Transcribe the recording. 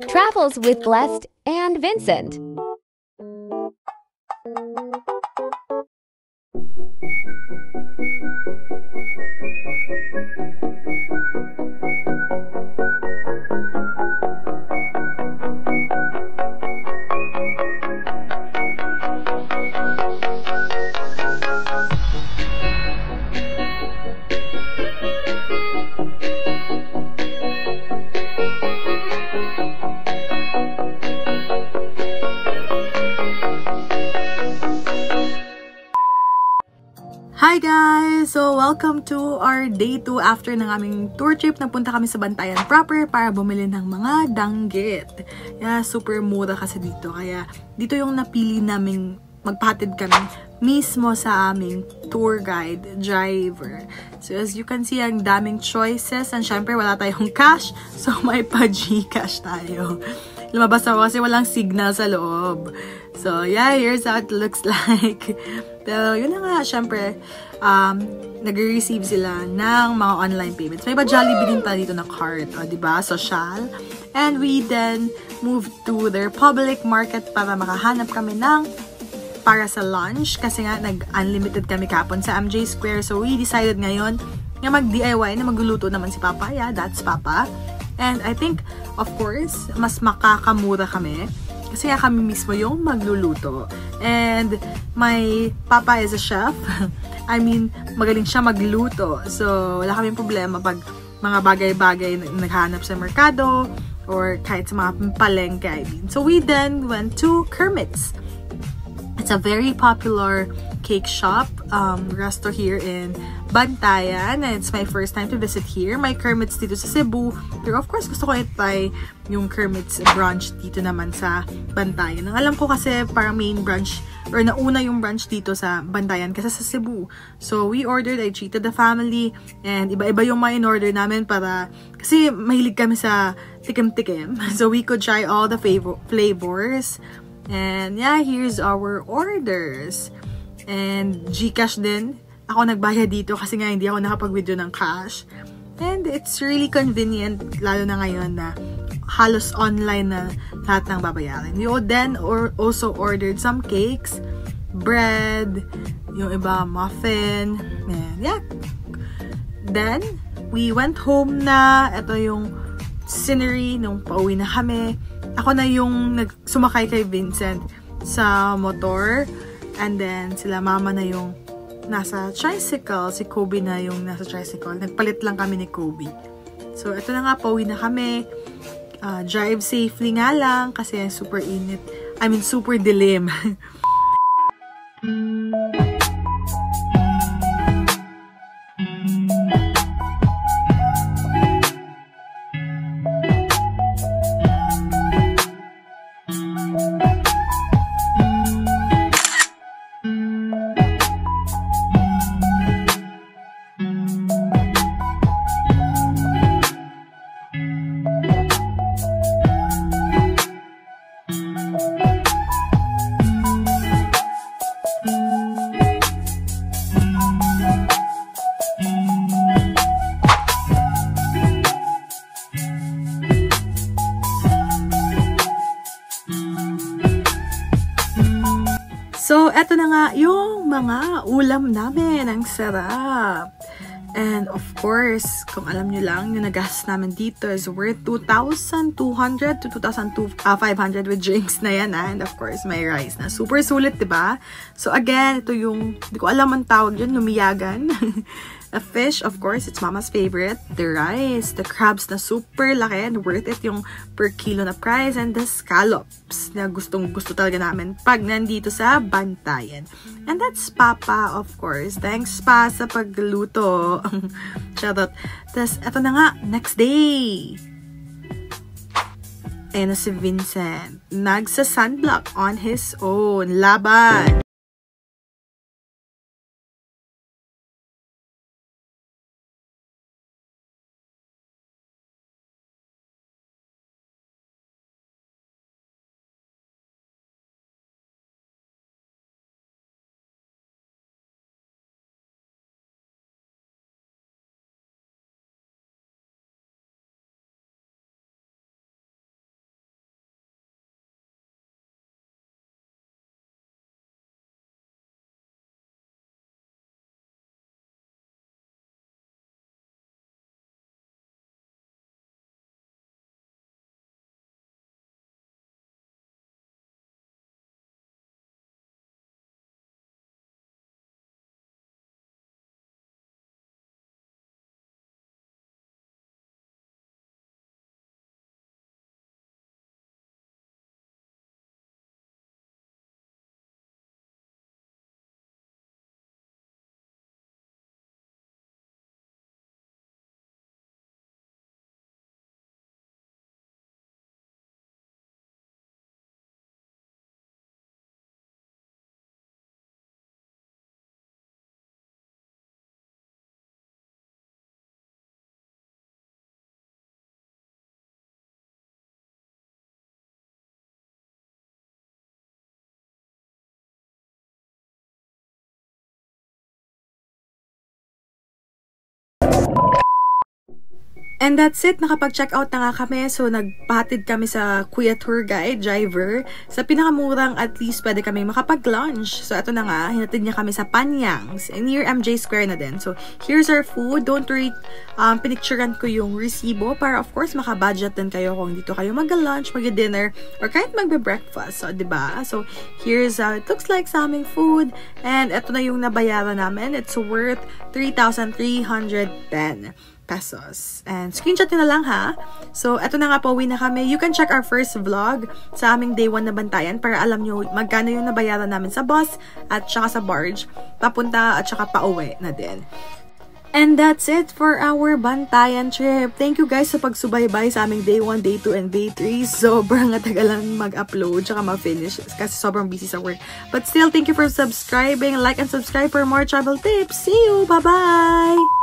Travels with Blessed and Vincent. Hi guys! So, welcome to our day 2 after ng aming tour trip. Nagpunta kami sa Bantayan proper para bumili ng mga danggit. Yeah, super mura kasi dito. Kaya, dito yung napili naming magpahatid kami mismo sa aming tour guide, driver. So, as you can see, ang daming choices. And syempre, wala tayong cash. So, may pa-Gcash tayo. Lumabas ako kasi walang signal sa loob. So, yeah, here's how it looks like. Pero, yun na nga, syempre, nag-receive sila ng mga online payments. May ba Jollibee din pa dito na card, o, diba? Social. And we then moved to their public market para makahanap kami ng para sa lunch. Kasi nga, nag-unlimited kami kapon sa MJ Square. So, we decided ngayon na mag-DIY na magluluto naman si Papa. Yeah, that's Papa. And I think, of course, mas makakamura kami. Kasi nga kami mismo yung magluluto. And my papa is a chef. I mean, magaling siya magluto. So, wala kaming problema pag mga bagay-bagay na naghanap sa merkado or kahit sa mga palengke, I mean. So, we then went to Kermit's. It's a very popular cake shop, resto here in Bantayan. And it's my first time to visit here. May Kermit's dito sa Cebu. Pero of course, gusto ko i-try yung Kermit's branch dito naman sa Bantayan. Ang alam ko kasi parang main branch or nauna yung branch dito sa Bantayan kasi sa Cebu. So, we ordered, I treated the family, and iba-iba yung mga in-order namin para, kasi mahilig kami sa tikim-tikim. So, we could try all the flavors. And yeah, here's our orders. And Gcash din. Ako nagbayad dito kasi nga hindi ako nakapag-withdraw ng cash. And it's really convenient, lalo na ngayon na halos online na lahat ng babayaran. We then also ordered some cakes, bread, yung iba muffin, and yeah. Then, we went home na. Ito yung scenery nung pauwi na kami. Ako na yung sumakay kay Vincent sa motor. And then, sila mama na yung nasa tricycle. Si Kobe na yung nasa tricycle. Nagpalit lang kami ni Kobe. So, ito na nga, pauwi na kami. Drive safely nga lang kasi super init. I mean, super dilim. So, eto na nga yung mga ulam namin. Ang sarap. And of course, kung alam nyo lang, yung nagastos namin dito is worth 2,200 to 2,500 with drinks na yan. And of course, may rice na super sulit, diba? So again, ito yung, hindi ko alam ang tawag yun, lumiyagan. A fish, of course, it's mama's favorite. The rice, the crabs na super laki and worth it yung per kilo na price. And the scallops na gustong-gusto talaga namin pag nandito sa Bantayan. And that's Papa, of course. Thanks pa sa pagluto. Shoutout. Tapos, eto na nga, next day. Ayan na si Vincent. Nagsa-sunblock on his own. Laban! And that's it, nakapag-check out na nga kami. So, nagpahatid kami sa Kuya Tour Guide, driver. Sa pinakamurang, at least pwede kami makapag-lunch. So, eto na nga, hinatid niya kami sa Panyangs, near MJ Square na din. So, here's our food. Don't worry, pinicturean ko yung resibo para of course, makabudget din kayo kung dito kayo mag-lunch, mag-dinner, or kahit magbe-breakfast. So, diba? So, here's how it looks like sa aming food. And eto na yung nabayaran namin. It's worth 3,310 pesos. And screenshot nyo na lang ha. So, eto na nga po, uwi na kami. You can check our first vlog sa aming day 1 na bantayan para alam nyo magkano yung nabayaran namin sa bus at saka sa barge. Papunta at saka pauwi na din. And that's it for our bantayan trip. Thank you guys sa pagsubaybay sa aming day 1, day 2, and day 3. Sobrang natagalan mag-upload tsaka ma-finish kasi sobrang busy sa work. But still, thank you for subscribing. Like and subscribe for more travel tips. See you! Bye-bye!